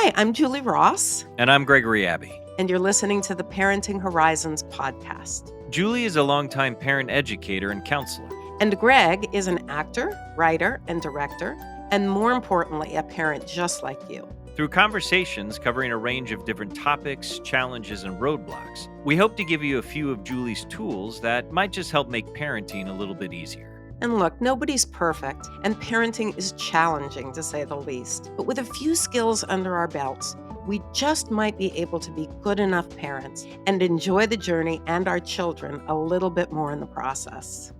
Hi, I'm Julie Ross, And I'm Gregory Abbey. and you're listening to the Parenting Horizons podcast. Julie is a longtime parent educator and counselor. And Greg is an actor, writer, and director, and more importantly, a parent just like you. Through conversations covering a range of different topics, challenges, and roadblocks, we hope to give you a few of Julie's tools that might just help make parenting a little bit easier. And look, nobody's perfect, and parenting is challenging to say the least. But with a few skills under our belts, we just might be able to be good enough parents and enjoy the journey and our children a little bit more in the process.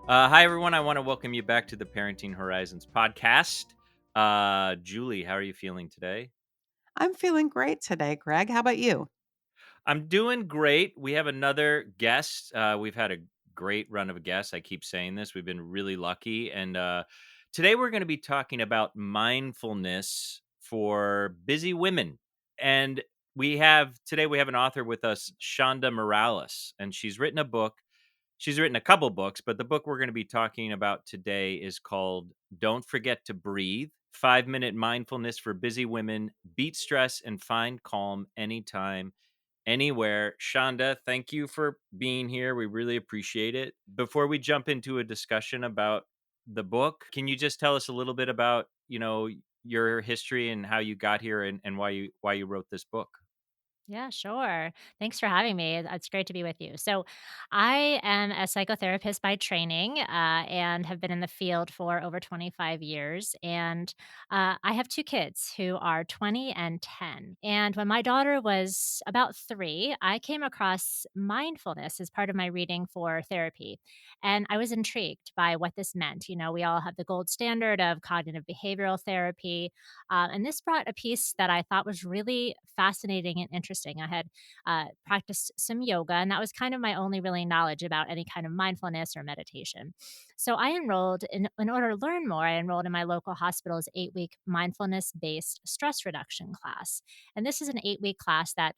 Hi, everyone. I want to welcome you back to the Parenting Horizons podcast. Julie, how are you feeling today? I'm feeling great today, Greg. How about you? I'm doing great. We have another guest. We've had a great run of guests. I keep saying this. We've been really lucky. And today we're going to be talking about mindfulness for busy women. And today we have an author with us, Shonda Morales, and she's written a book. She's written a couple books, but the book we're going to be talking about today is called Don't Forget to Breathe: 5-Minute Mindfulness for Busy Women. Beat stress and find calm anytime, anywhere. Shonda, thank you for being here. We really appreciate it. Before we jump into a discussion about the book, can you just tell us a little bit about, your history and how you got here and why you wrote this book? Yeah, sure. Thanks for having me. It's great to be with you. So, I am a psychotherapist by training and have been in the field for over 25 years. And I have two kids who are 20 and 10. And when my daughter was about 3, I came across mindfulness as part of my reading for therapy. And I was intrigued by what this meant. You know, we all have the gold standard of cognitive behavioral therapy, and this brought a piece that I thought was really fascinating and interesting. I had practiced some yoga, and that was kind of my only really knowledge about any kind of mindfulness or meditation. So I enrolled in order to learn more. I enrolled in my local hospital's 8-week mindfulness based stress reduction class, and this is an 8-week class that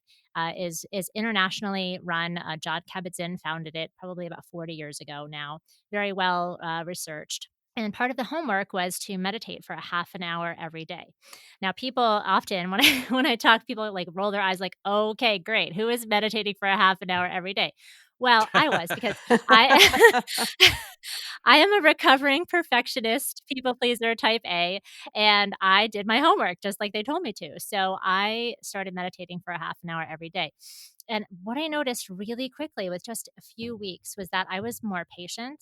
is internationally run. John Kabat-Zinn founded it probably about 40 years ago now. Very well researched. And part of the homework was to meditate for a half an hour every day. Now, people often, when I when I talk, people like roll their eyes, like, "Okay, great. Who is meditating for a half an hour every day?" Well, I was because I I am a recovering perfectionist, people pleaser, type A, and I did my homework just like they told me to. So I started meditating for a half an hour every day. And what I noticed really quickly with just a few weeks was that I was more patient.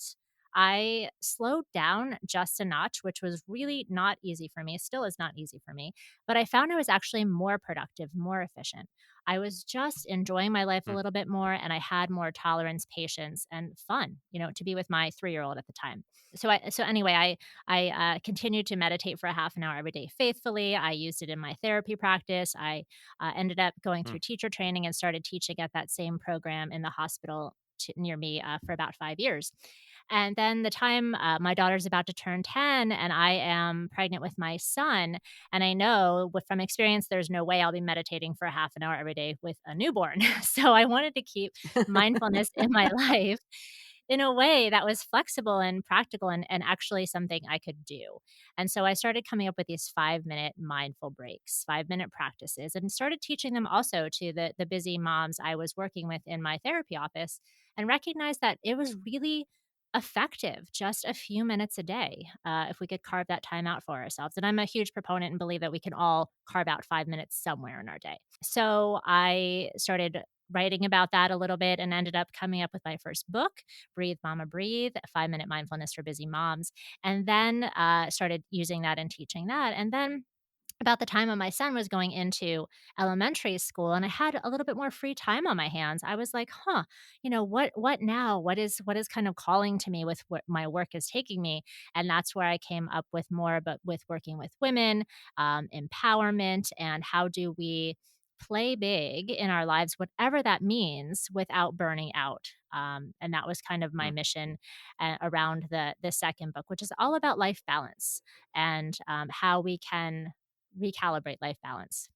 I slowed down just a notch, which was really not easy for me, still is not easy for me, but I found I was actually more productive, more efficient. I was just enjoying my life a Hmm. little bit more, and I had more tolerance, patience, and fun, to be with my 3-year-old at the time. So anyway, I continued to meditate for a half an hour every day faithfully. I used it in my therapy practice. I ended up going Hmm. through teacher training and started teaching at that same program in the hospital near me for about 5 years. And then the time my daughter's about to turn 10 and I am pregnant with my son, and I know from experience, there's no way I'll be meditating for a half an hour every day with a newborn. So I wanted to keep mindfulness in my life in a way that was flexible and practical and actually something I could do. And so I started coming up with these 5-minute mindful breaks, 5-minute practices, and started teaching them also to the busy moms I was working with in my therapy office, and recognized that it was really effective just a few minutes a day if we could carve that time out for ourselves. And I'm a huge proponent and believe that we can all carve out 5 minutes somewhere in our day. So I started writing about that a little bit and ended up coming up with my first book, Breathe Mama Breathe, 5-minute mindfulness for busy moms. And then started using that and teaching that. And then about the time when my son was going into elementary school and I had a little bit more free time on my hands, I was like, huh, what now? What is kind of calling to me with what my work is taking me? And that's where I came up with more but with working with women, empowerment, and how do we play big in our lives, whatever that means, without burning out. And that was kind of my Hmm. mission around the second book, which is all about life balance and how we can recalibrate life balance.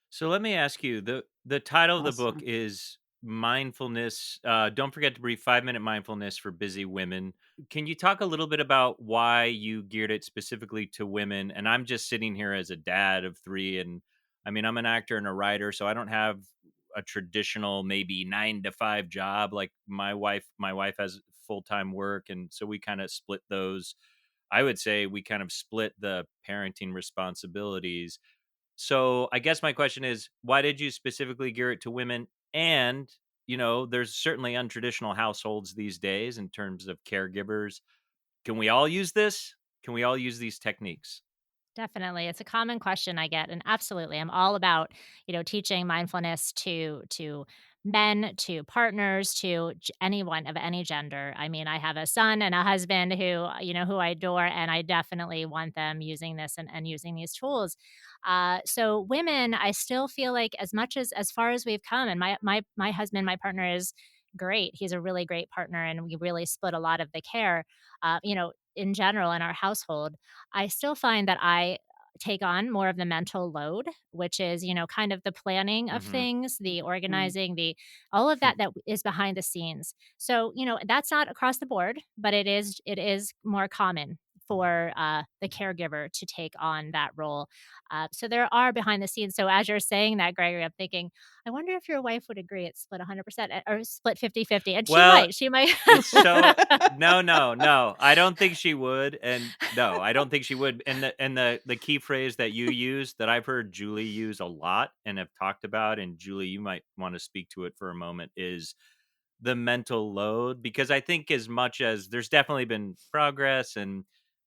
So let me ask you, the title of the book Awesome. is mindfulness. Don't forget to breathe 5-minute mindfulness for busy women. Can you talk a little bit about why you geared it specifically to women? And I'm just sitting here as a dad of three, and I mean, I'm an actor and a writer, so I don't have a traditional maybe 9 to 5 job like my wife. My wife has full time work, and so we kind of split those. I would say we kind of split the parenting responsibilities. So I guess my question is, why did you specifically gear it to women? And, there's certainly untraditional households these days in terms of caregivers. Can we all use this? Can we all use these techniques? Definitely. It's a common question I get, and absolutely, I'm all about, teaching mindfulness to men, to partners, to anyone of any gender. I mean, I have a son and a husband who I adore, and I definitely want them using this and using these tools. So women, I still feel like as far as we've come, and my husband, my partner is great. He's a really great partner, and we really split a lot of the care. In general in our household, I still find that I take on more of the mental load, which is, kind of the planning of Hmm. things, the Mm. organizing, the all of that is behind the scenes. So, that's not across the board, but it is more common for the caregiver to take on that role. So there are behind the scenes. So as you're saying that, Gregory, I'm thinking, I wonder if your wife would agree it's split 100% or split 50-50, and she Well, might. She might. it's so no, no, no. I don't think she would, and no, I don't think she would. And the key phrase that you use that I've heard Julie use a lot and have talked about, and Julie, you might want to speak to it for a moment, is the mental load. Because I think as much as there's definitely been progress,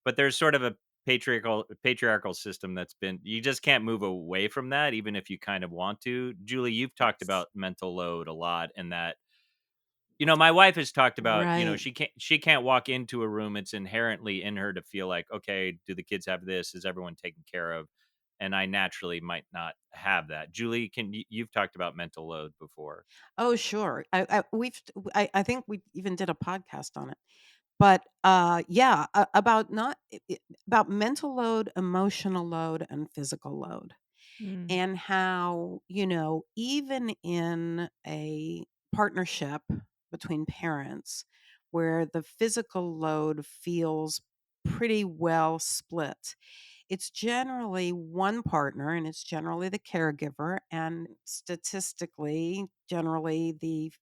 but there's sort of a patriarchal system that's been, you just can't move away from that even if you kind of want to. Julie, you've talked Yes. about mental load a lot, and that, my wife has talked about, Right. she can't walk into a room. It's inherently in her to feel like, okay, do the kids have this? Is everyone taken care of? And I naturally might not have that. Julie, you've talked about mental load before. Oh, sure. I think we even did a podcast on it. But, yeah, about not about mental load, emotional load, and physical load, Mm. and how, even in a partnership between parents where the physical load feels pretty well split, it's generally one partner, and it's generally the caregiver, and statistically, generally the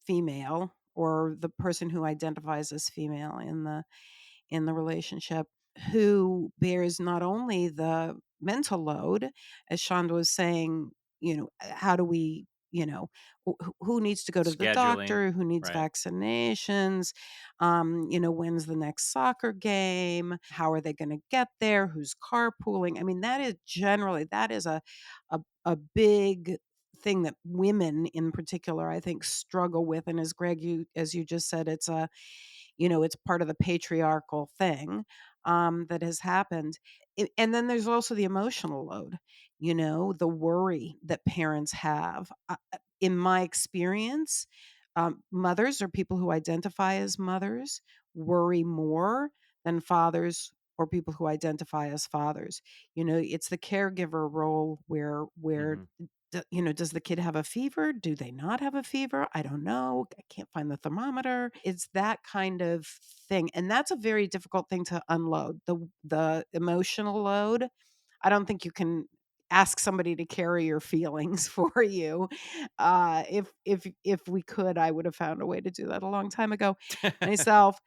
female or the person who identifies as female in the relationship, who bears not only the mental load, as Shonda was saying, how do we, who needs to go to the Scheduling, doctor, who needs right? vaccinations, when's the next soccer game, how are they going to get there, who's carpooling. I mean, that is a big thing that women in particular, I think, struggle with. And as you just said, it's part of the patriarchal thing, that has happened. And then there's also the emotional load, the worry that parents have. In my experience, mothers or people who identify as mothers worry more than fathers or people who identify as fathers. It's the caregiver role where Hmm. does the kid have a fever? Do they not have a fever? I don't know. I can't find the thermometer. It's that kind of thing. And that's a very difficult thing to unload. The emotional load. I don't think you can ask somebody to carry your feelings for you. If we could, I would have found a way to do that a long time ago myself.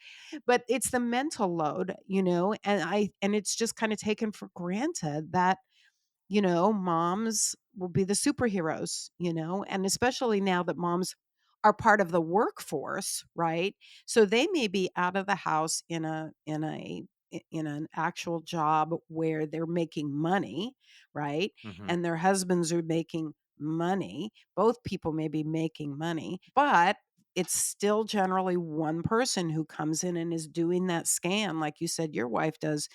But it's the mental load, and it's just kind of taken for granted that moms will be the superheroes, and especially now that moms are part of the workforce, right? So they may be out of the house in an actual job where they're making money, right? Hmm. And their husbands are making money. Both people may be making money, but it's still generally one person who comes in and is doing that scan, like you said your wife does,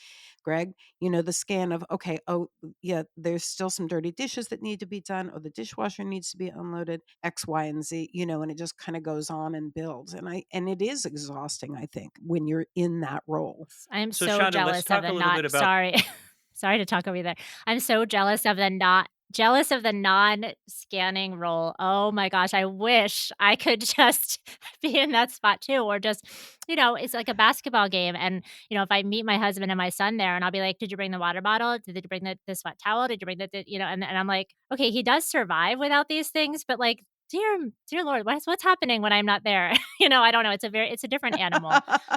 Greg. The scan of, okay, oh, yeah, there's still some dirty dishes that need to be done, or the dishwasher needs to be unloaded, X, Y, and Z, and it just kind of goes on and builds. And it is exhausting, I think, when you're in that role. I'm So, so Shonda, let's jealous of talk a the little not bit about. sorry. Sorry to talk over you there. I'm so jealous of the not jealous of the non-scanning role. Oh my gosh, I wish I could just be in that spot too, or just, it's like a basketball game. And, if I meet my husband and my son there and I'll be like, did you bring the water bottle? Did you bring this wet towel? Did you bring and I'm like, okay, he does survive without these things, but like, dear Lord, what's happening when I'm not there? I don't know. It's a different animal.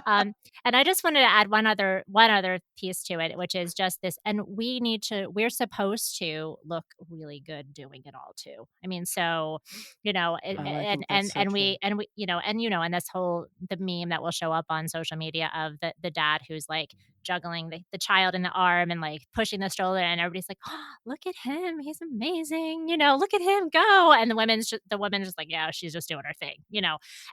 Um, and I just wanted to add one other piece to it, which is just this, and we're supposed to look really good doing it all too. I mean, so, Oh, I think that's so true. and this whole the meme that will show up on social media of the dad who's like juggling the child in the arm and like pushing the stroller, and everybody's like, oh, look at him, he's amazing, look at him go. And the woman's just like, yeah, she's just doing her thing.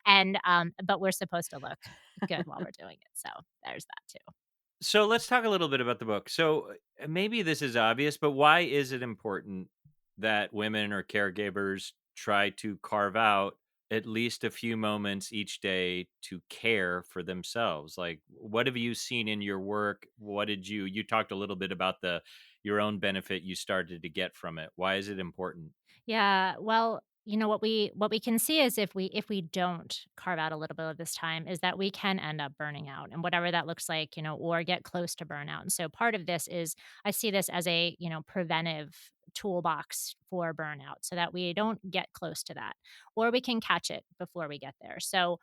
And but we're supposed to look good while we're doing it. So there's that too. So let's talk a little bit about the book. So maybe this is obvious, but why is it important that women or caregivers try to carve out at least a few moments each day to care for themselves? Like, what have you seen in your work? What did you talked a little bit about the your own benefit you started to get from it? Why is it important? Yeah, well, what we can see is if we don't carve out a little bit of this time is that we can end up burning out and whatever that looks like, or get close to burnout. And so part of this is I see this as a, preventive toolbox for burnout so that we don't get close to that or we can catch it before we get there. So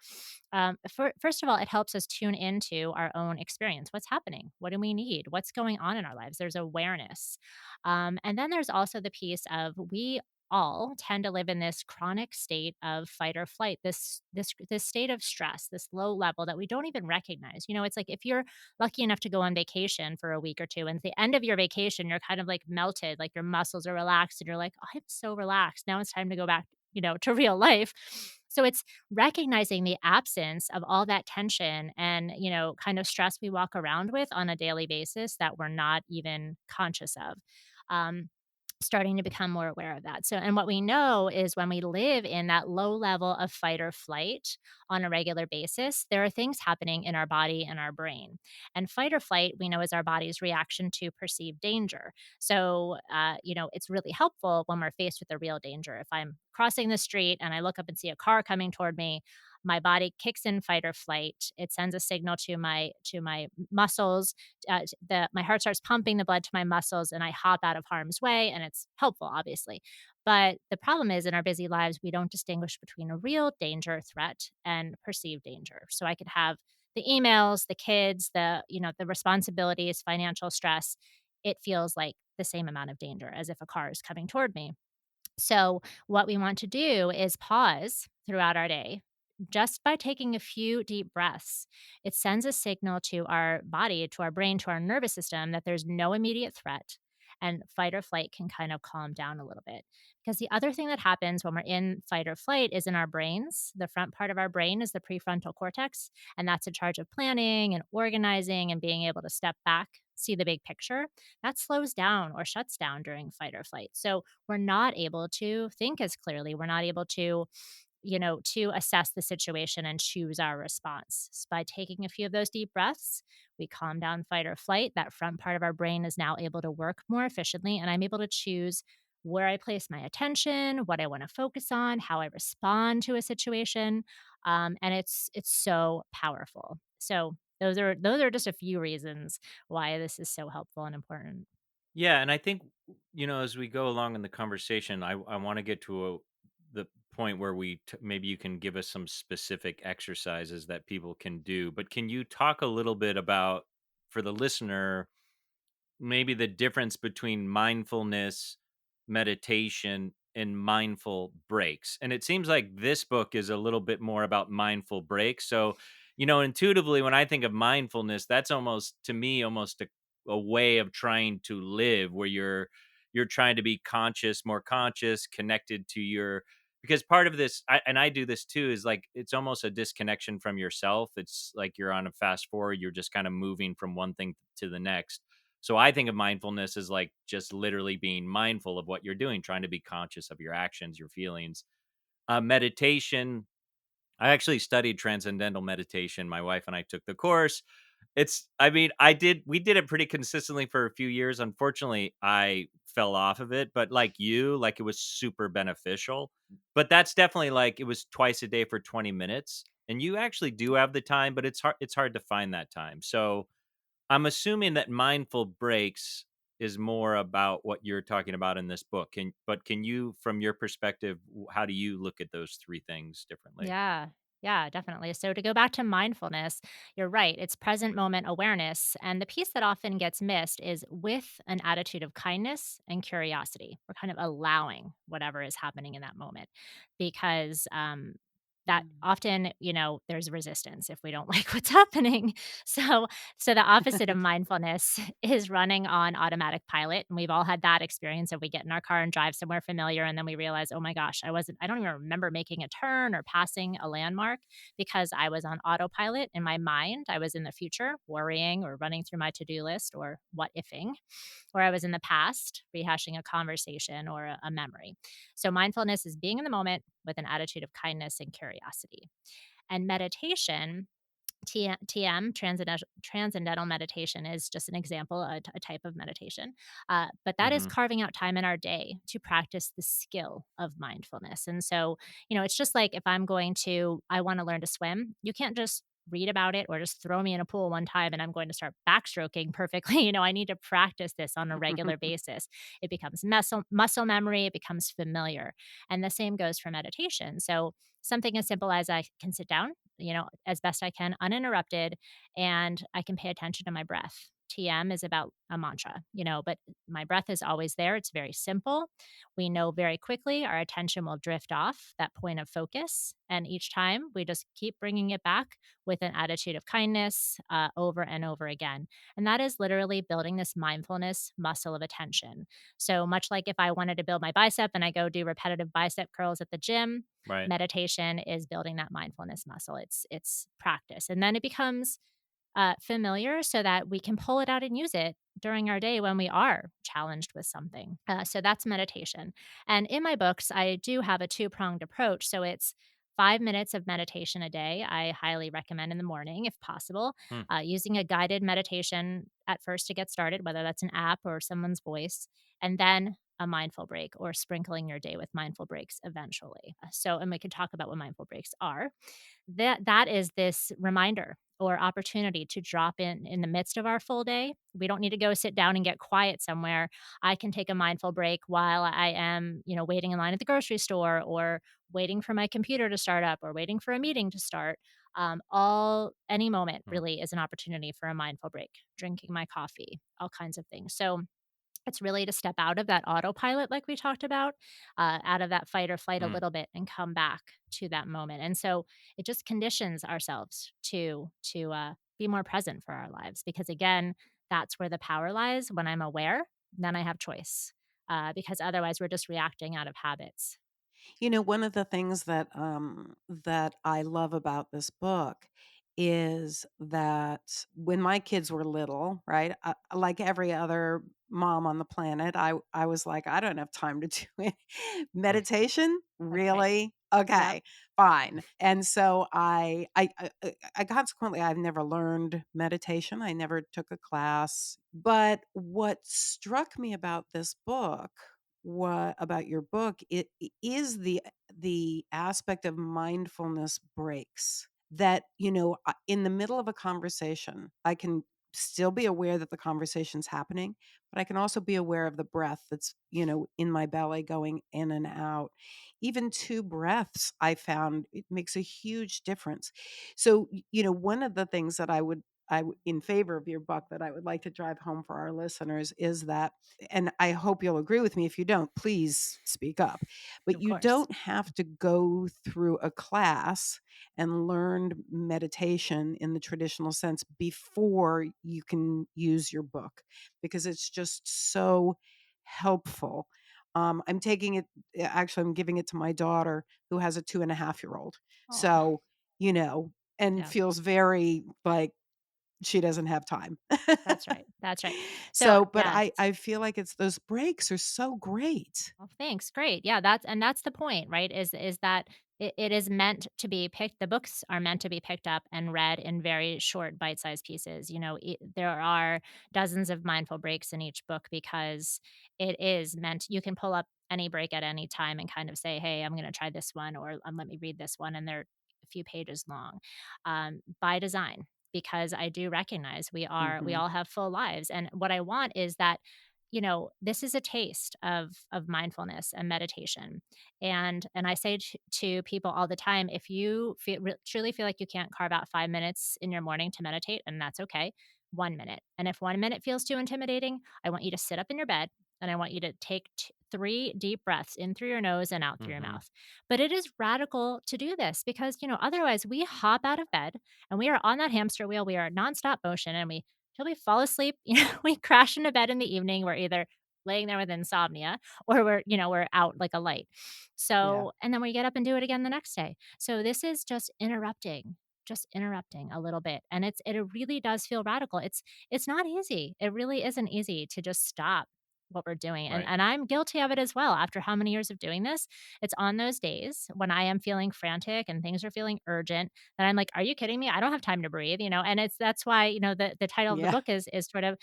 first of all, it helps us tune into our own experience. What's happening? What do we need? What's going on in our lives? There's awareness. And then there's also the piece of we all tend to live in this chronic state of fight or flight, this state of stress, this low level that we don't even recognize. It's like if you're lucky enough to go on vacation for a week or two, and at the end of your vacation, you're kind of like melted, like your muscles are relaxed, and you're like, oh, I'm so relaxed. Now it's time to go back, to real life. So it's recognizing the absence of all that tension and, kind of stress we walk around with on a daily basis that we're not even conscious of. Um, Starting to become more aware of that. So, and what we know is when we live in that low level of fight or flight on a regular basis, there are things happening in our body and our brain. And fight or flight, we know, is our body's reaction to perceived danger. So, it's really helpful when we're faced with a real danger. If I'm crossing the street and I look up and see a car coming toward me, my body kicks in fight or flight. It sends a signal to my muscles. My heart starts pumping the blood to my muscles, and I hop out of harm's way, and it's helpful, obviously. But the problem is, in our busy lives, we don't distinguish between a real danger threat and perceived danger. So I could have the emails, the kids, the responsibilities, financial stress. It feels like the same amount of danger as if a car is coming toward me. So, what we want to do is pause throughout our day just by taking a few deep breaths. It sends a signal to our body, to our brain, to our nervous system that there's no immediate threat, and fight or flight can kind of calm down a little bit. Because the other thing that happens when we're in fight or flight is in our brains. The front part of our brain is the prefrontal cortex, and that's in charge of planning and organizing and being able to step back, see the big picture. That slows down or shuts down during fight or flight. So we're not able to think as clearly. We're not able to assess the situation and choose our response. So by taking a few of those deep breaths, we calm down fight or flight. That front part of our brain is now able to work more efficiently, and I'm able to choose where I place my attention, what I want to focus on, how I respond to a situation, and it's so powerful. So those are just a few reasons why this is so helpful and important. Yeah, and I think as we go along in the conversation, I want to get to the point where maybe you can give us some specific exercises that people can do. But can you talk a little bit about for the listener maybe the difference between mindfulness, meditation, and mindful breaks. And it seems like this book is a little bit more about mindful breaks. So, intuitively, when I think of mindfulness, that's almost to me almost a way of trying to live where you're trying to be conscious, more conscious, connected to your because part of this and I do this too is like it's almost a disconnection from yourself. It's like you're on a fast forward, you're just kind of moving from one thing to the next. So I think of mindfulness as like just literally being mindful of what you're doing, trying to be conscious of your actions, your feelings. Meditation, I actually studied transcendental meditation. My wife and I took the course. It's I mean, we did it pretty consistently for a few years. Unfortunately, I fell off of it, but like you, like, it was super beneficial. But that's definitely like it was twice a day for 20 minutes, and you actually do have the time, but it's hard to find that time. So, I'm assuming that mindful breaks is more about what you're talking about in this book. Can you, from your perspective, how do you look at those 3 things differently? Yeah. Yeah, definitely. So to go back to mindfulness, you're right. It's present moment awareness. And the piece that often gets missed is with an attitude of kindness and curiosity. We're kind of allowing whatever is happening in that moment because that Mm. often, there's resistance if we don't like what's happening. So so the opposite of mindfulness is running on automatic pilot. And we've all had that experience of we get in our car and drive somewhere familiar and then we realize, oh my gosh, I don't even remember making a turn or passing a landmark because I was on autopilot in my mind. I was in the future worrying or running through my to-do list or what ifing, or I was in the past rehashing a conversation or a memory. So mindfulness is being in the moment with an attitude of kindness and curiosity. And meditation, TM, transcendental meditation, is just an example, a type of meditation. But that is Mhm. carving out time in our day to practice the skill of mindfulness. And so, it's just like if I want to learn to swim, you can't just read about it or just throw me in a pool one time and I'm going to start backstroking perfectly. I need to practice this on a regular basis. It becomes muscle memory, it becomes familiar. And the same goes for meditation. So, something as simple as I can sit down, as best I can, uninterrupted, and I can pay attention to my breath. TM is about a mantra, but my breath is always there. It's very simple. We know very quickly our attention will drift off that point of focus. And each time we just keep bringing it back with an attitude of kindness over and over again. And that is literally building this mindfulness muscle of attention. So much like if I wanted to build my bicep and I go do repetitive bicep curls at the gym, Right. meditation is building that mindfulness muscle. It's practice, and then it becomes familiar so that we can pull it out and use it during our day when we are challenged with something. So that's meditation. And in my books, I do have a two-pronged approach. So it's 5 minutes of meditation a day. I highly recommend in the morning, if possible, Hmm. using a guided meditation at first to get started, whether that's an app or someone's voice, and then a mindful break or sprinkling your day with mindful breaks eventually. So, and we can talk about what mindful breaks are. That is this reminder or opportunity to drop in the midst of our full day. We don't need to go sit down and get quiet somewhere. I can take a mindful break while I am, waiting in line at the grocery store or waiting for my computer to start up or waiting for a meeting to start. All any moment Hmm. really is an opportunity for a mindful break, drinking my coffee, all kinds of things. So it's really to step out of that autopilot, like we talked about, out of that fight or flight a Hmm. little bit and come back to that moment. And so it just conditions ourselves to be more present for our lives because again, that's where the power lies. When I'm aware, then I have choice. Because otherwise, we're just reacting out of habits. One of the things that I love about this book is that when my kids were little, right? Like every other mom on the planet, I was like, I don't have time to do it. Hmm. Meditation, That's right. really? Yep. Okay, fine. And so I consequently I've never learned meditation. I never took a class. But what struck me about this book, what about your book, is the aspect of mindfulness breaks that, in the middle of a conversation, I can still be aware that the conversation's happening, but I can also be aware of the breath that's, in my belly going in and out. Even 2 breaths, I found it makes a huge difference. So, one of the things that in favor of your book that I would like to drive home for our listeners is that, and I hope you'll agree with me. If you don't, please speak up. But Of you course. don't have to go through a class and learn meditation in the traditional sense before you can use your book, because it's just so helpful. I'm taking it, actually, I'm giving it to my daughter who has a 2.5-year-old. Oh, So, and yeah. feels very like she doesn't have time. That's right. That's right. So, So, but yes. I feel like it's those breaks are so great. Well, thanks. Great. Yeah, that's the point, right? Is that it is meant to be picked the books are meant to be picked up and read in very short bite-sized pieces. There are dozens of mindful breaks in each book because it is meant you can pull up any break at any time and kind of say, "Hey, I'm gonna try this one," or, "Let me read this one," and they're a few pages long, by design, because I do recognize we Mhm. all have full lives, and what I want is that, this is a taste of mindfulness and meditation, and I say to people all the time, if you truly feel like you can't carve out 5 minutes in your morning to meditate, and that's okay, 1 minute. And if 1 minute feels too intimidating, I want you to sit up in your bed and I want you to take 3 deep breaths in through your nose and out through your Mhm. mouth. But it is radical to do this because, otherwise we hop out of bed and we are on that hamster wheel. We are nonstop motion and we till we fall asleep. We crash into bed in the evening. We're either laying there with insomnia or we're out like a light. Yeah. So, and then we get up and do it again the next day. So this is just interrupting a little bit. And it really does feel radical. It's not easy. It really isn't easy to just stop what we're doing. And Right. and I'm guilty of it as well. After how many years of doing this, it's on those days when I am feeling frantic and things are feeling urgent that I'm like, are you kidding me? I don't have time to breathe, and that's why, the title of the Yeah. book is sort of,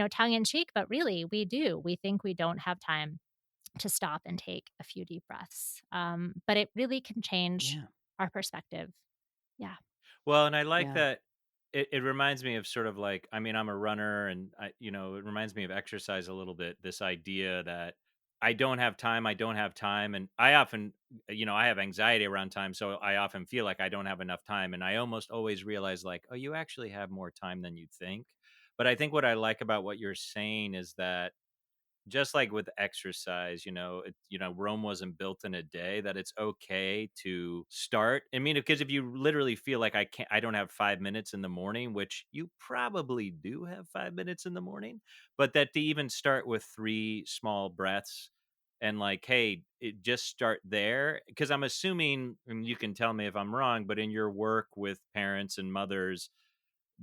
tongue in cheek, but really we do. We think we don't have time to stop and take a few deep breaths. But it really can change Yeah. our perspective. Yeah, Well, and I like Yeah. that it reminds me of sort of like, I mean, I'm a runner and it reminds me of exercise a little bit. This idea that I don't have time, I don't have time. And I often, I have anxiety around time. So I often feel like I don't have enough time. And I almost always realize, like, oh, you actually have more time than you think. But I think what I like about what you're saying is that just like with exercise, Rome wasn't built in a day, that it's okay to start. I mean, because if you literally feel like I don't have 5 minutes in the morning, which you probably do have 5 minutes in the morning, but that to even start with three small breaths and like, hey, just start there. Cause I'm assuming, and you can tell me if I'm wrong, but in your work with parents and mothers,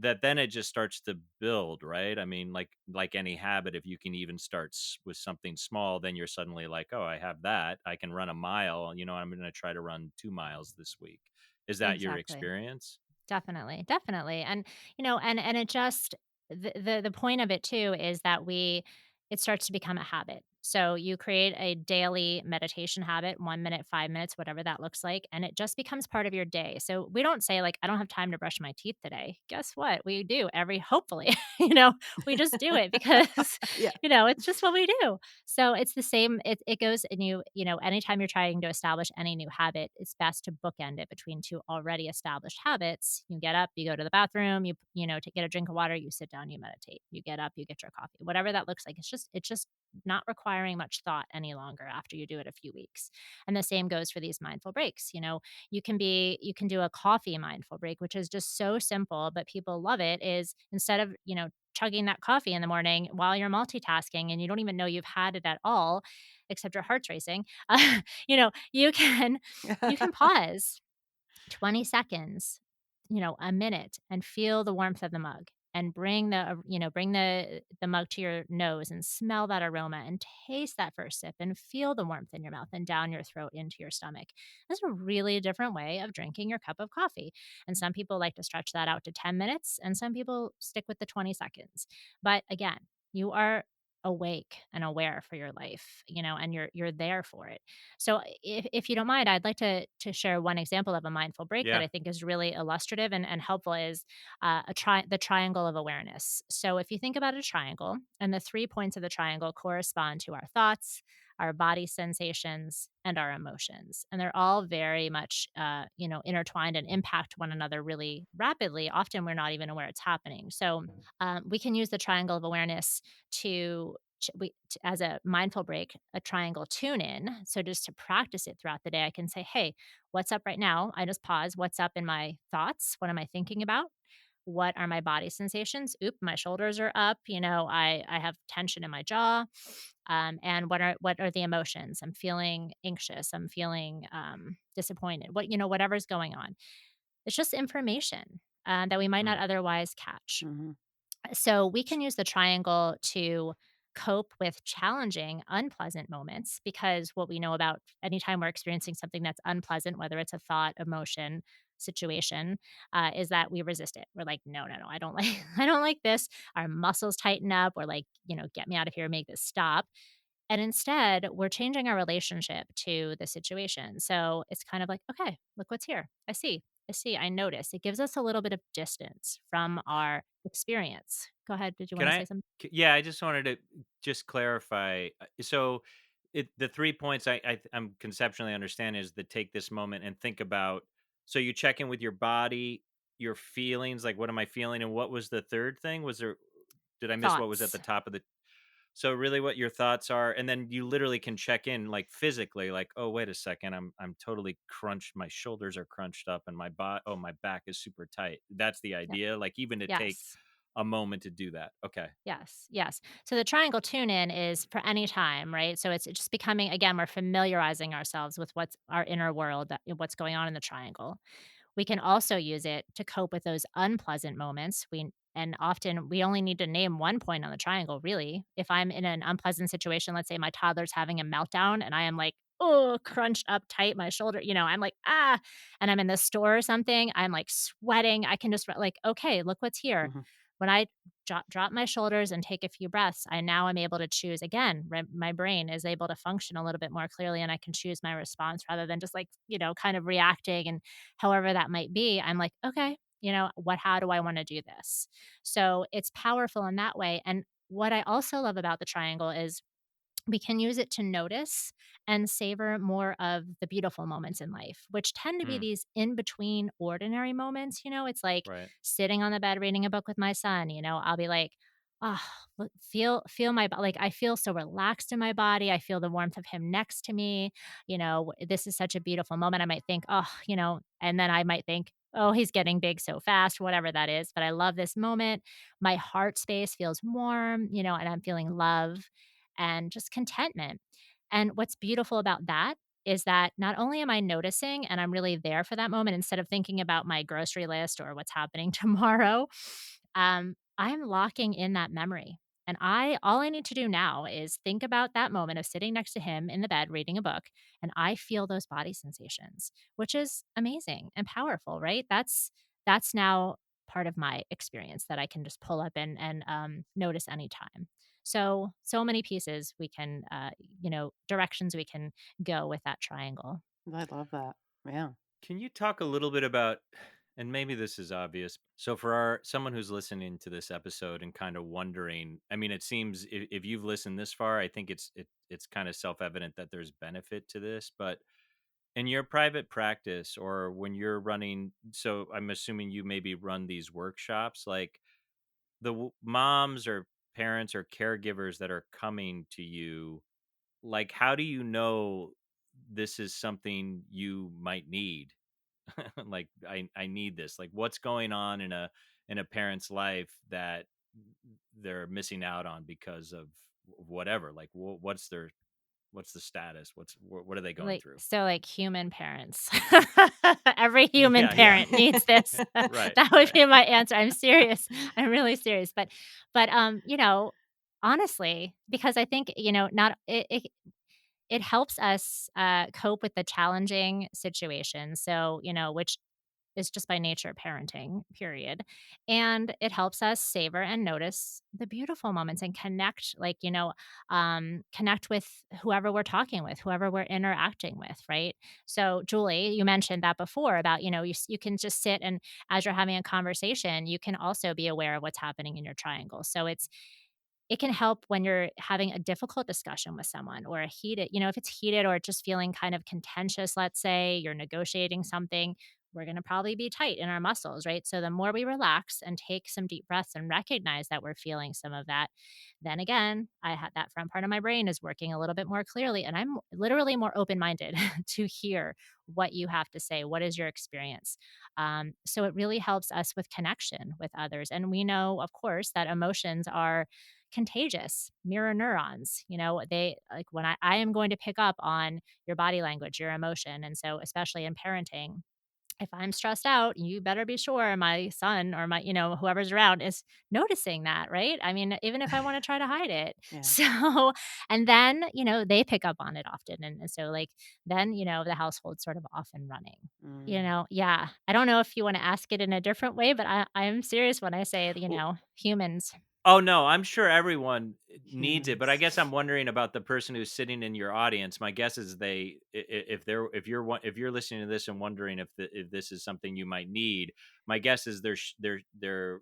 that then it just starts to build, right? I mean, like any habit, if you can even start with something small, then you're suddenly like, oh, I have that. I can run a mile. I'm going to try to run 2 miles this week. Is that your exactly. experience? Definitely, definitely, and, and it just the point of it too is that it starts to become a habit. So you create a daily meditation habit, 1 minute, 5 minutes, whatever that looks like, and it just becomes part of your day. So we don't say like, "I don't have time to brush my teeth today." Guess what? We do every hopefully, we just do it because, Yeah. it's just what we do. So it's the same it goes and anytime you're trying to establish any new habit, it's best to bookend it between 2 already established habits. You get up, you go to the bathroom, to get a drink of water, you sit down, you meditate. You get up, you get your coffee. Whatever that looks like. It's just not requiring much thought any longer after you do it a few weeks. And the same goes for these mindful breaks. You can do a coffee mindful break, which is just so simple, but people love it is instead of, chugging that coffee in the morning while you're multitasking and you don't even know you've had it at all, except your heart's racing. You can pause 20 seconds, a minute, and feel the warmth of the mug and bring the mug to your nose and smell that aroma and taste that first sip and feel the warmth in your mouth and down your throat into your stomach. That's a really different way of drinking your cup of coffee. And some people like to stretch that out to 10 minutes and some people stick with the 20 seconds. But again, you are awake and aware for your life, and you're there for it. So if you don't mind, I'd like to share one example of a mindful break that Yeah. I think is really illustrative and helpful is the triangle of awareness. So if you think about a triangle and the 3 points of the triangle correspond to our thoughts, our body sensations, and our emotions, and they're all very much intertwined and impact one another really rapidly. Often we're not even aware it's happening. So we can use the triangle of awareness as a mindful break, a triangle tune in. So just to practice it throughout the day, I can say, hey, what's up right now? I just pause. What's up in my thoughts? What am I thinking about? What are my body sensations? Oop, my shoulders are up. I have tension in my jaw. And what are the emotions? I'm feeling anxious. I'm feeling disappointed. Whatever's going on. It's just information that we might not Mm. otherwise catch. Mhm. So we can use the triangle to cope with challenging, unpleasant moments because what we know about anytime we're experiencing something that's unpleasant, whether it's a thought, emotion, situation, is that we resist it. We're like, no, no, no, I don't like, I don't like this. Our muscles tighten up. We're like, get me out of here, make this stop. And instead, we're changing our relationship to the situation. So it's kind of like, okay, look what's here. I see. I see. I notice. It gives us a little bit of distance from our experience. Go ahead. Did you want Can to say I? something? Yeah, I just wanted to just clarify. So, the 3 points I'm conceptually understand is to take this moment and think about. So you check in with your body, your feelings, like what am I feeling, and what was the third thing? Was there? Did I miss what was at the Thoughts. top of the? So really, what your thoughts are, and then you literally can check in, like physically, like oh wait a second, I'm totally crunched. My shoulders are crunched up, and my back is super tight. That's the Yep. idea. Like even to take Yes. a moment to do that. Okay. Yes, yes. So the triangle tune in is for any time, right? So it's just becoming again, we're familiarizing ourselves with what's our inner world, what's going on in the triangle. We can also use it to cope with those unpleasant moments. And often we only need to name one point on the triangle, really. If I'm in an unpleasant situation, let's say my toddler's having a meltdown and I am like, oh, crunched up tight, my shoulder, I'm like, ah, and I'm in the store or something, I'm like sweating. I can just like, okay, look what's here. Mhm. When I drop my shoulders and take a few breaths, I now am able to choose again. My brain is able to function a little bit more clearly, and I can choose my response rather than just like kind of reacting and however that might be. I'm like, okay, what? How do I want to do this? So it's powerful in that way. And what I also love about the triangle is we can use it to notice and savor more of the beautiful moments in life, which tend to be Mm, these in between ordinary moments. It's like right. sitting on the bed reading a book with my son. I'll be like, oh, feel my like I feel so relaxed in my body. I feel the warmth of him next to me. This is such a beautiful moment. I might think, oh, and then I might think, oh, he's getting big so fast, whatever that is. But I love this moment. My heart space feels warm, and I'm feeling love and just contentment. And what's beautiful about that is that not only am I noticing and I'm really there for that moment instead of thinking about my grocery list or what's happening tomorrow, I'm locking in that memory. And I all I need to do now is think about that moment of sitting next to him in the bed reading a book, and I feel those body sensations, which is amazing and powerful, right? That's now part of my experience that I can just pull up and notice anytime. So many pieces we can, directions we can go with that triangle. I love that. Yeah. Can you talk a little bit about, and maybe this is obvious. So for our someone who's listening to this episode and kind of wondering, I mean, it seems if you've listened this far, I think it's kind of self-evident that there's benefit to this, but in your private practice or when you're running, so I'm assuming you maybe run these workshops, like moms or parents or caregivers that are coming to you, like how do you know this is something you might need? Like I need this. Like what's going on in a parent's life that they're missing out on because of whatever? Like what's the status? What are they going through? Like human parents. Every human Yeah, yeah. parent needs this. Right, That would right. be my answer. I'm serious. I'm really serious. But honestly, because I think, not it helps us, cope with the challenging situation. So, which is just by nature parenting, period. And it helps us savor and notice the beautiful moments and connect, connect with whoever we're talking with, whoever we're interacting with, right? So, Julie, you mentioned that before about, you can just sit and as you're having a conversation, you can also be aware of what's happening in your triangle. So it can help when you're having a difficult discussion with someone or a heated, if it's heated or just feeling kind of contentious, let's say you're negotiating something, we're going to probably be tight in our muscles, right? So the more we relax and take some deep breaths and recognize that we're feeling some of that, then again, I had that front part of my brain is working a little bit more clearly and I'm literally more open-minded to hear what you have to say. What is your experience? So it really helps us with connection with others. And we know, of course, that emotions are contagious, mirror neurons. They like when I am going to pick up on your body language, your emotion. And so, especially in parenting, if I'm stressed out, you better be sure my son or my, whoever's around is noticing that, right? I mean, even if I want to try to hide it. Yeah. So, and then, they pick up on it often. And so, like, then, the household's sort of off and running. Mm. Yeah. I don't know if you want to ask it in a different way, but I'm serious when I say, Well, humans, oh, no, I'm sure everyone needs it, but I Humans. guess I'm wondering about the person who's sitting in your audience. My guess is if you're listening to this and wondering if this is something you might need, my guess is they're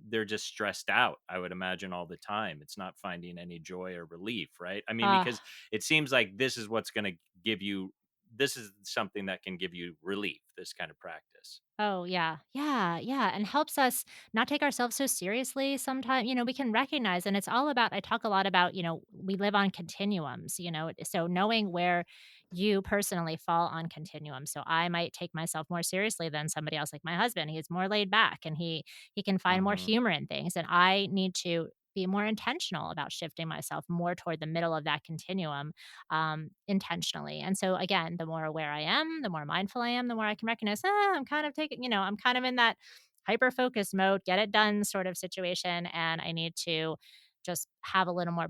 they're just stressed out, I would imagine, all the time. It's not finding any joy or relief, right? I mean, uh, because it seems like give you this is something that can give you relief, this kind of practice. Oh, yeah. Yeah, yeah, and helps us not take ourselves so seriously. Sometimes, we can recognize, and it's all about, I talk a lot about, we live on continuums, so knowing where you personally fall on continuums. So I might take myself more seriously than somebody else, like my husband. He's more laid back and he can find more Mhm. humor in things, and I need to be more intentional about shifting myself more toward the middle of that continuum, intentionally. And so, again, the more aware I am, the more mindful I am, the more I can recognize, I'm kind of taking, I'm kind of in that hyper focused mode, get it done sort of situation. And I need to just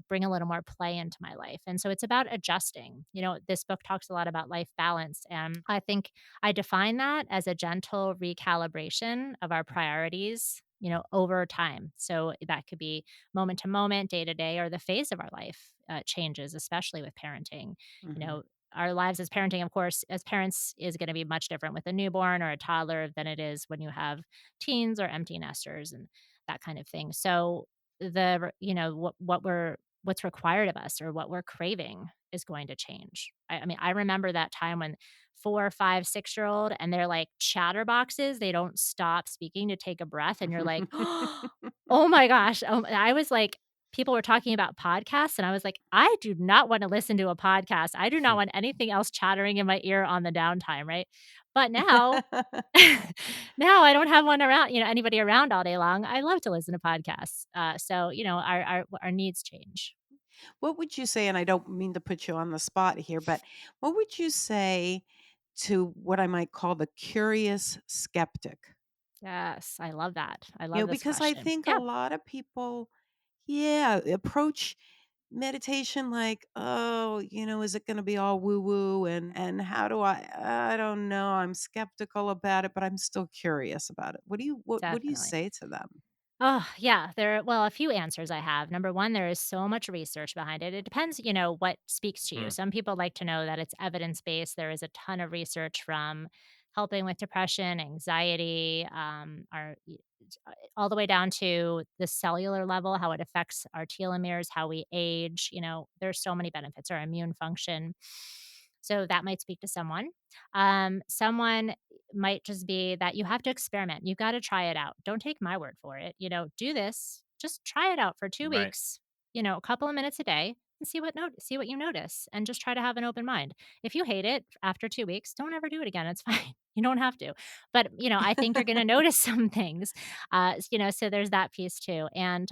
bring a little more play into my life. And so it's about adjusting. This book talks a lot about life balance. And I think I define that as a gentle recalibration of our priorities, over time. So that could be moment to moment, day to day, or the phase of our life changes, especially with parenting. You Mhm. know, our lives as parenting, of course, as parents is going to be much different with a newborn or a toddler than it is when you have teens or empty nesters and that kind of thing. So what's required of us or what we're craving is going to change. I mean, I remember that time when 4, 5, 6 year old and they're like chatterboxes. They don't stop speaking to take a breath. And you're like, oh my gosh. I was like, people were talking about podcasts, and I was like, I do not want to listen to a podcast. I do not want anything else chattering in my ear on the downtime, right? But now, now I don't have one around, anybody around all day long. I love to listen to podcasts. So, our needs change. What would you say, and I don't mean to put you on the spot here, but what would you say to what I might call the curious skeptic? Yes, I love that. I love this Because I question. think a Yeah, lot of people, yeah, approach meditation like, "Oh, is it gonna be all woo woo and how do I don't know, I'm skeptical about it, but I'm still curious about it." What do you definitely. say to them? Oh, yeah, a few answers I have. Number 1, there is so much research behind it. It depends, what speaks to you. Hmm. Some people like to know that it's evidence-based. There is a ton of research from helping with depression, anxiety, all the way down to the cellular level, how it affects our telomeres, how we age. There's so many benefits, our immune function. So that might speak to someone. Someone might just be that you have to experiment. You've got to try it out. Don't take my word for it. Do this. Just try it out for 2 Right. weeks, a couple of minutes a day and see what you notice and just try to have an open mind. If you hate it after 2 weeks, don't ever do it again. It's fine. You don't have to. But, I think you're going to notice some things. So there's that piece too. And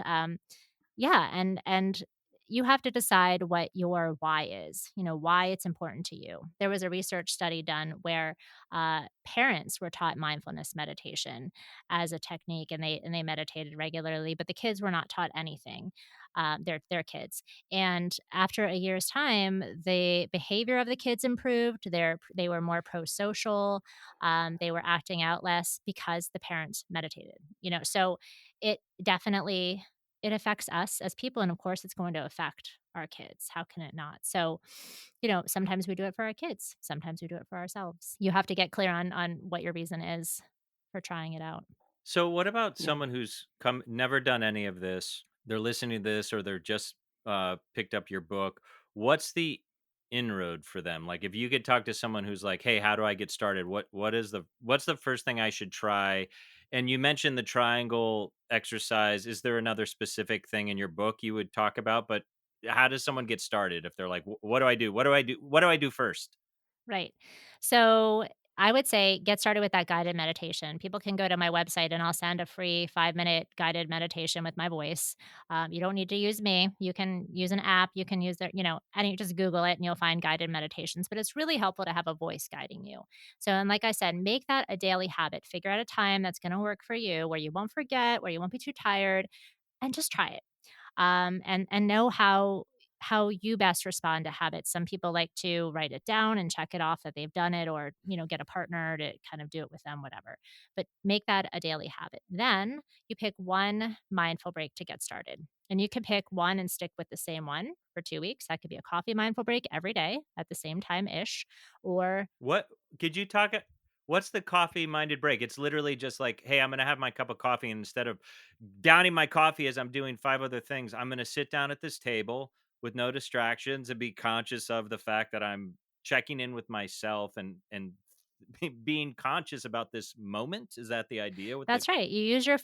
yeah, and you have to decide what your why is, why it's important to you. There was a research study done where parents were taught mindfulness meditation as a technique, and they meditated regularly, but the kids were not taught anything. Their kids, and after a year's time, the behavior of the kids improved. They were more pro-social. They were acting out less because the parents meditated. So it definitely it affects us as people, and of course, it's going to affect our kids. How can it not? So, sometimes we do it for our kids, sometimes we do it for ourselves. You have to get clear on what your reason is for trying it out. So what about Yeah. someone who's come never done any of this? They're listening to this or they're just picked up your book. What's the inroad for them? Like if you could talk to someone who's like, "Hey, how do I get started? What's the first thing I should try?" And you mentioned the triangle exercise. Is there another specific thing in your book you would talk about? But how does someone get started if they're like, "What do I do? What do I do? What do I do first?" Right. So I would say get started with that guided meditation. People can go to my website and I'll send a free 5-minute guided meditation with my voice. You don't need to use me. You can use an app. You can use their, and you just Google it and you'll find guided meditations. But it's really helpful to have a voice guiding you. So, and like I said, make that a daily habit. Figure out a time that's going to work for you where you won't forget, where you won't be too tired, and just try it. And know how you best respond to habits. Some people like to write it down and check it off that they've done it, or get a partner to kind of do it with them, whatever. But make that a daily habit. Then you pick one mindful break to get started. And you can pick one and stick with the same one for 2 weeks. That could be a coffee mindful break every day at the same time ish, or What could you talk what's the coffee-minded break? It's literally just like, "Hey, I'm gonna have my cup of coffee, and instead of downing my coffee as I'm doing 5 other things, I'm gonna sit down at this table with no distractions and be conscious of the fact that I'm checking in with myself and being conscious about this moment." Is that the idea with the That's right. You use your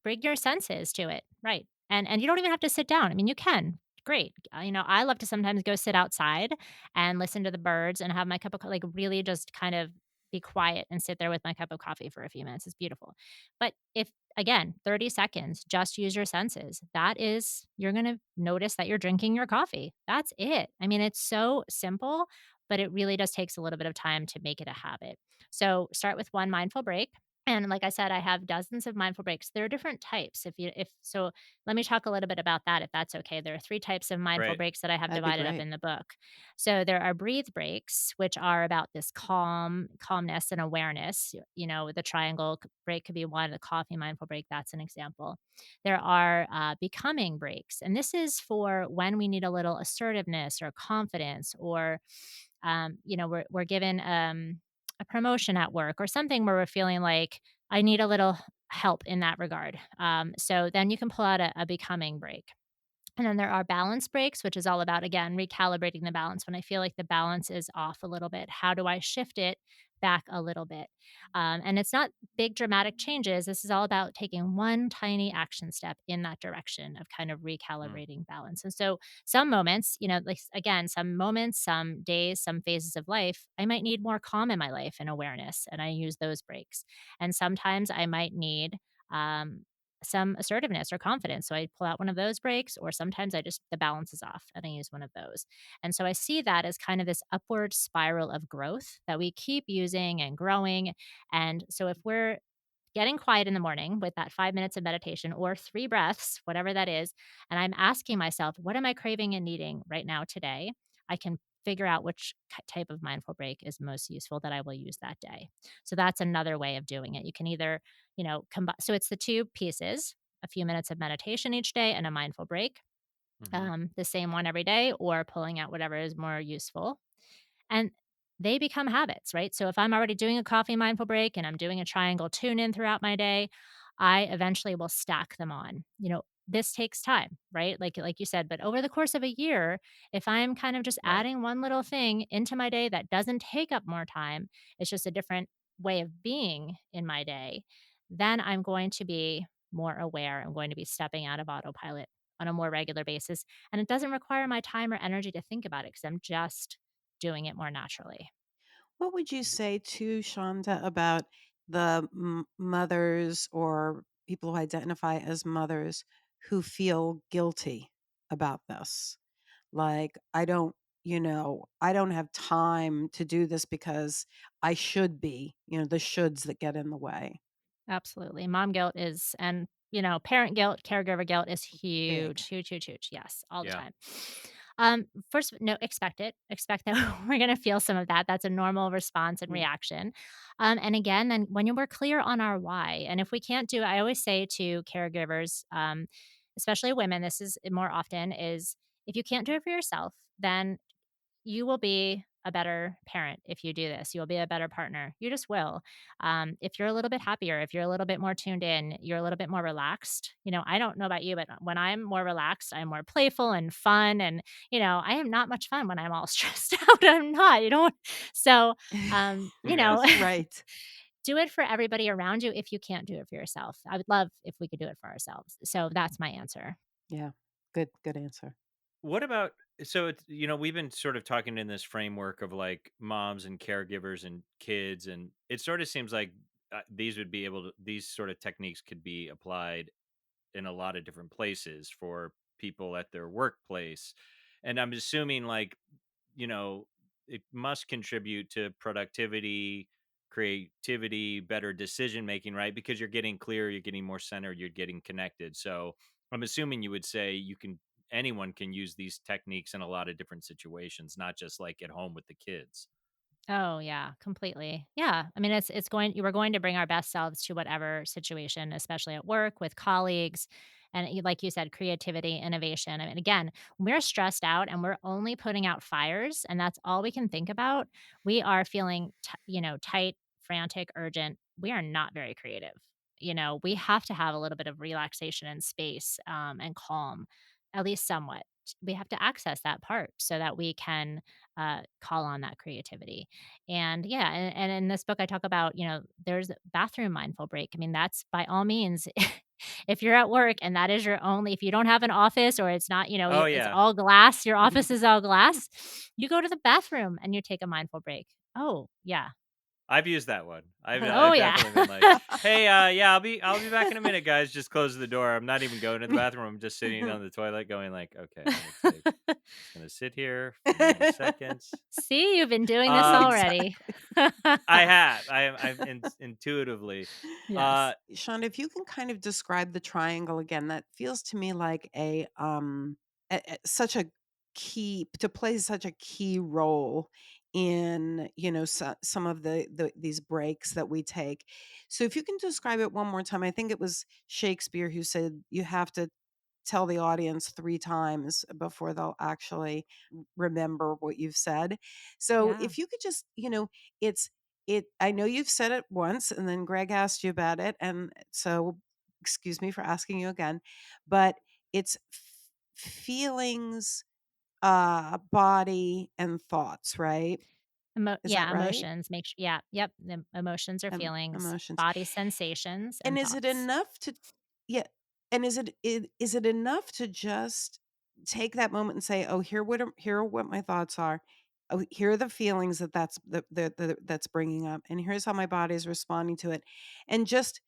bring your senses to it, right? And you don't even have to sit down. I mean, you can. Great. I love to sometimes go sit outside and listen to the birds and have my cup of like really just kind of be quiet and sit there with my cup of coffee for a few minutes. It's beautiful. But if again, 30 seconds, just use your senses. That is you're going to notice that you're drinking your coffee. That's it. I mean, it's so simple, but it really just takes a little bit of time to make it a habit. So, start with one mindful break, and like I said, I have dozens of mindful breaks. There are different types. If so, let me talk a little bit about that if that's okay. There are 3 types of mindful Great. breaks that I have That'd be divided up great. in the book. So there are breathe breaks, which are about this calmness and awareness. The triangle break could be one, the coffee mindful break, that's an example. There are becoming breaks, and this is for when we need a little assertiveness or confidence, or we're given a promotion at work or something where we're feeling like I need a little help in that regard. So then you can pull out a becoming break. And then there are balance breaks, which is all about, again, recalibrating the balance. When I feel like the balance is off a little bit, how do I shift it back a little bit? And it's not big dramatic changes. This is all about taking one tiny action step in that direction of kind of Mm, recalibrating balance. And so some moments, like again, some moments, some days, some phases of life, I might need more calm in my life and awareness. And I use those breaks. And sometimes I might need, um, some assertiveness or confidence. So I pull out one of those breaks, or sometimes the balance is off and I use one of those. And so I see that as kind of this upward spiral of growth that we keep using and growing. And so if we're getting quiet in the morning with that 5 minutes of meditation or 3 breaths, whatever that is, and I'm asking myself, what am I craving and needing right now today? I can figure out which type of mindful break is most useful that I will use that day. So that's another way of doing it. You can either, combine. So it's the 2 pieces, a few minutes of meditation each day and a mindful break, mhm. the same one every day, or pulling out whatever is more useful. And they become habits, right? So if I'm already doing a coffee mindful break and I'm doing a triangle tune in throughout my day, I eventually will stack them on. This takes time, right? Like you said, but over the course of a year, if I'm kind of just Right. adding one little thing into my day that doesn't take up more time, it's just a different way of being in my day, then I'm going to be more aware. I'm going to be stepping out of autopilot on a more regular basis. And it doesn't require my time or energy to think about it because I'm just doing it more naturally. What would you say to Shonda about the mothers or people who identify as mothers who feel guilty about this? Like, I don't have time to do this because I should be, the shoulds that get in the way. Absolutely. Mom guilt is and, parent guilt, caregiver guilt is Big. huge, huge, huge, huge. Yes, all the Yeah. time. First, no, expect it. Expect that we're going to feel some of that. That's a normal response and Mm. reaction. And again, then when we're clear on our why, and if we can't do, I always say to caregivers, especially women, this is more often, is if you can't do it for yourself, then you will be a better parent if you do this. You'll be a better partner. You just will. If you're a little bit happier, if you're a little bit more tuned in, you're a little bit more relaxed. I don't know about you, but when I'm more relaxed, I'm more playful and fun. And, I am not much fun when I'm all stressed out. I'm not, So, Yes. Right. do it for everybody around you if you can't do it for yourself. I would love if we could do it for ourselves. So that's my answer. Yeah. Good answer. What about So it's, we've been sort of talking in this framework of like moms and caregivers and kids, and it sort of seems like these sort of techniques could be applied in a lot of different places for people at their workplace. And I'm assuming like, you know, it must contribute to productivity, creativity, better decision making, right? Because you're getting clear, you're getting more centered, you're getting connected. So I'm assuming you would say anyone can use these techniques in a lot of different situations, not just like at home with the kids. Oh, yeah, completely. Yeah, I mean, we're going to bring our best selves to whatever situation, especially at work, with colleagues, and like you said, creativity, innovation. I mean, again, when we're stressed out and we're only putting out fires, and that's all we can think about, we are feeling, tight, frantic, urgent. We are not very creative. We have to have a little bit of relaxation and space, and calm, at least somewhat. We have to access that part so that we can call on that creativity. And yeah, and in this book, I talk about, there's a bathroom mindful break. I mean, that's by all means, if you're at work and that is your only, if you don't have an office or it's not, Oh it's yeah. all glass, your office is all glass, you go to the bathroom and you take a mindful break. Oh, yeah. I've used that one. Oh, I've yeah. definitely been like, "Hey, yeah, I'll be back in a minute, guys. Just close the door. I'm not even going to the bathroom. I'm just sitting on the toilet, going like, okay, just gonna sit here for 90 seconds." See, you've been doing this Um, already. Exactly. I have. Intuitively. Yes. Sean, if you can kind of describe the triangle again, that feels to me like such a key to play such a key role in some of these breaks that we take. So if you can describe it one more time, I think it was Shakespeare who said you have to tell the audience 3 times before they'll actually remember what you've said. So Yeah. if you could just, it's I know you've said it once and then Greg asked you about it, and so excuse me for asking you again, but it's feelings, body, and thoughts, right? Is that Yeah, right? emotions, yeah, yep, the emotions or feelings, Emotions. body sensations, And and is it thoughts. enough to yeah, and is it enough to just take that moment and say, "Oh, here are what my thoughts are. Oh, here are the feelings that's bringing up, and here's how my body is responding to it." And just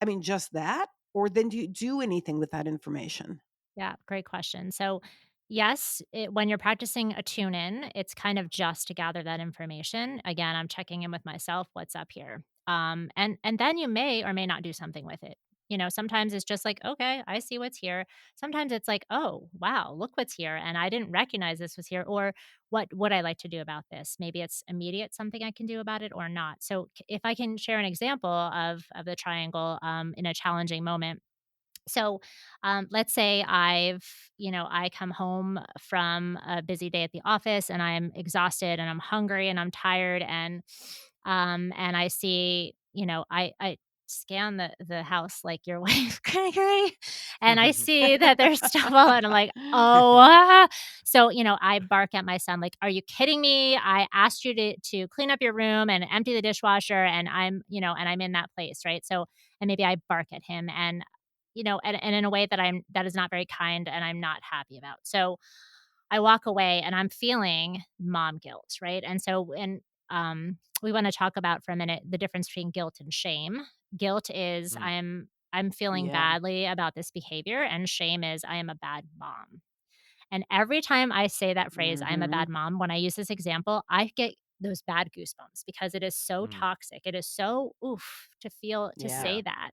I mean, just that? Or then do you do anything with that information? Yeah, great question. So, yes, when you're practicing a tune in, it's kind of just to gather that information. Again, I'm checking in with myself, what's up here? And then you may or may not do something with it. Sometimes it's just like, okay, I see what's here. Sometimes it's like, oh, wow, look what's here, and I didn't recognize this was here. Or what would I like to do about this? Maybe it's immediate, something I can do about it, or not. So, if I can share an example of the triangle in a challenging moment, so, let's say I come home from a busy day at the office and I'm exhausted and I'm hungry and I'm tired, and I see, I scan the house like your wife, Gregory, and I see that there's stuff all, and I'm like, oh, so, I bark at my son, like, are you kidding me? I asked you to clean up your room and empty the dishwasher, and I'm in that place, right? So, and maybe I bark at him, and in a way that is not very kind and I'm not happy about. So I walk away and I'm feeling mom guilt, right? We want to talk about for a minute the difference between guilt and shame. Guilt is Hmm. I'm feeling Yeah. badly about this behavior, and shame is I am a bad mom. And every time I say that phrase, I am a bad Mhm. mom, when I use this example, I get those bad goosebumps because it is so Mm, toxic. It is so oof to Yeah. say yeah. that,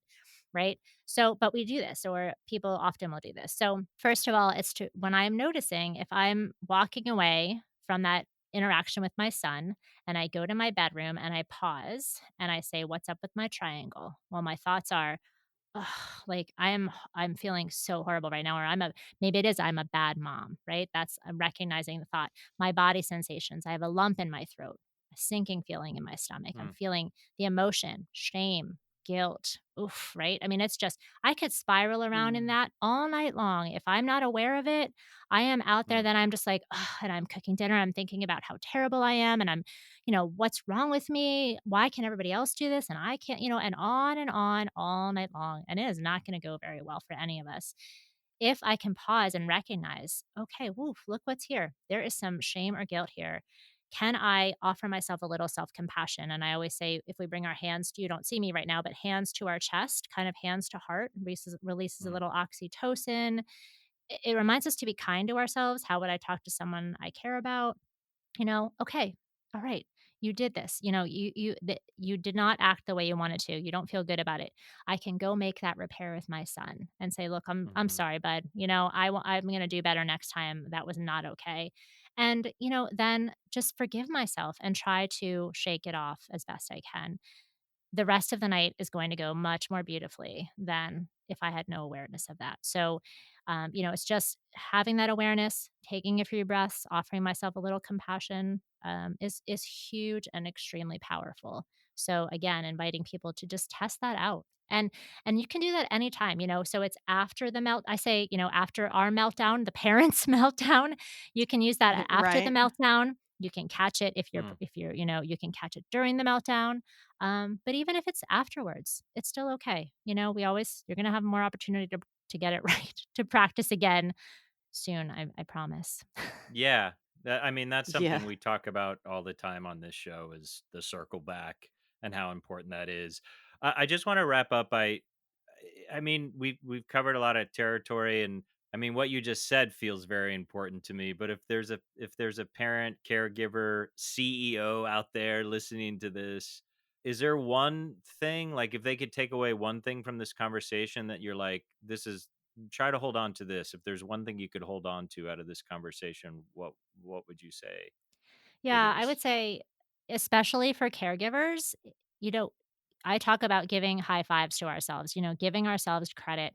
right? So, but we do this, or people often will do this. So, first of all, it's to when I'm noticing if I'm walking away from that interaction with my son and I go to my bedroom and I pause and I say, "What's up with my triangle?" Well, my thoughts are, ugh, like I'm feeling so horrible right now, or maybe it is I'm a bad mom, right? I'm recognizing the thought. My body sensations, I have a lump in my throat, a sinking feeling in my stomach. I'm Mm, feeling the emotion, shame, guilt. Oof, right? I mean, it's just I could spiral around in Mm. that all night long. If I'm not aware of it, I am out there, mm, then I'm just like, ugh, and I'm cooking dinner. I'm thinking about how terrible I am, and what's wrong with me? Why can everybody else do this and I can't, and on all night long. And it is not going to go very well for any of us. if I can pause and recognize, okay, woof, look what's here. There is some shame or guilt here. Can I offer myself a little self compassion? And I always say, if we bring our hands to, you don't see me right now, but hands to our chest, kind of hands to heart, releases a Mm, little oxytocin. It reminds us to be kind to ourselves. How would I talk to someone I care about? Okay, all right, you did this. You did not act the way you wanted to. You don't feel good about it. I can go make that repair with my son and say, look, I'm mhm, sorry, bud. I'm going to do better next time. That was not okay. And then just forgive myself and try to shake it off as best I can. The rest of the night is going to go much more beautifully than if I had no awareness of that. So, it's just having that awareness, taking a few breaths, offering myself a little compassion, is huge and extremely powerful. So again, inviting people to just test that out. And you can do that anytime, so it's after the melt. I say, after our meltdown, the parents' meltdown, you can use that after the Right? meltdown. You can catch it mm. if you're, you can catch it during the meltdown, but even if it's afterwards, it's still okay. You're going to have more opportunity to get it right, to practice again soon. I promise. Yeah. I mean, that's Yeah. something we talk about all the time on this show is the circle back and how important that is. I just want to wrap up by I mean, we've covered a lot of territory, and I mean, what you just said feels very important to me. But if there's a parent, caregiver, CEO out there listening to this, is there one thing, like, if they could take away one thing from this conversation that you're like, this is try to hold on to this. If there's one thing you could hold on to out of this conversation, what would you say it Yeah, I would is? say, especially for caregivers, you know, I talk about giving high fives to ourselves, giving ourselves credit,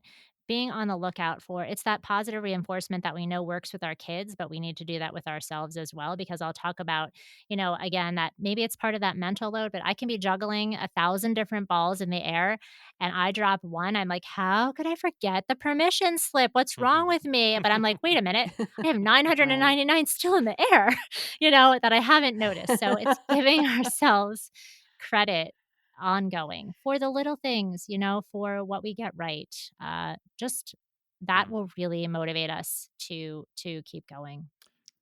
being on the lookout for it's that positive reinforcement that we know works with our kids, but we need to do that with ourselves as well. Because I'll talk about, again, that maybe it's part of that mental load, but I can be juggling 1,000 different balls in the air and I drop one. I'm like, how could I forget the permission slip? What's wrong with me? But I'm like, wait a minute. I have Right. 999 still in the air. That I haven't noticed. So it's giving ourselves credit ongoing for the little things, for what we get right. Just that Mm. will really motivate us to keep going.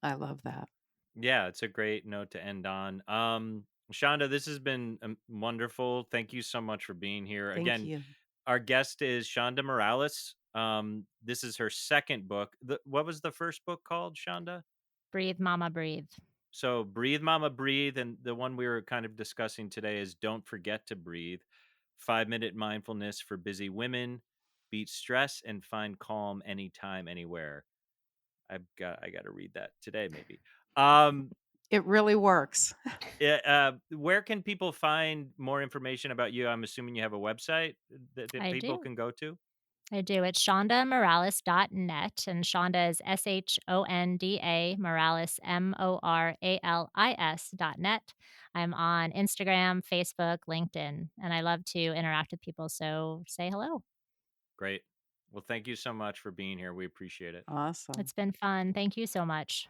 I love that. Yeah, it's a great note to end on. Shonda, this has been wonderful. Thank you so much for being here. Thank Again, you. our guest is Shonda Morales. This is her second book. What was the first book called, Shonda? Breathe, mama, breathe. So, Breathe, Mama, Breathe. And the one we were kind of discussing today is Don't Forget to Breathe. 5-minute mindfulness for busy women. Beat stress and find calm anytime, anywhere. I got to read that today, maybe. Um, It really works. Yeah, where can people find more information about you? I'm assuming you have a website that I people do. can go to? I do. It's shondamorales.net, and Shonda is SHONDA, Morales, MORALIS.net. I'm on Instagram, Facebook, LinkedIn, and I love to interact with people. So say hello. Great. Well, thank you so much for being here. We appreciate it. Awesome. It's been fun. Thank you so much.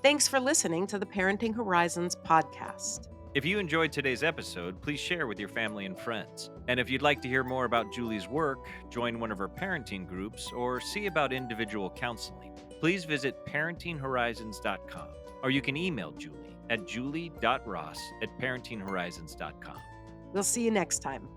Thanks for listening to the Parenting Horizons podcast. If you enjoyed today's episode, please share with your family and friends. And if you'd like to hear more about Julie's work, join one of her parenting groups, or see about individual counseling, please visit parentinghorizons.com. Or you can email Julie at julie.ross@parentinghorizons.com. We'll see you next time.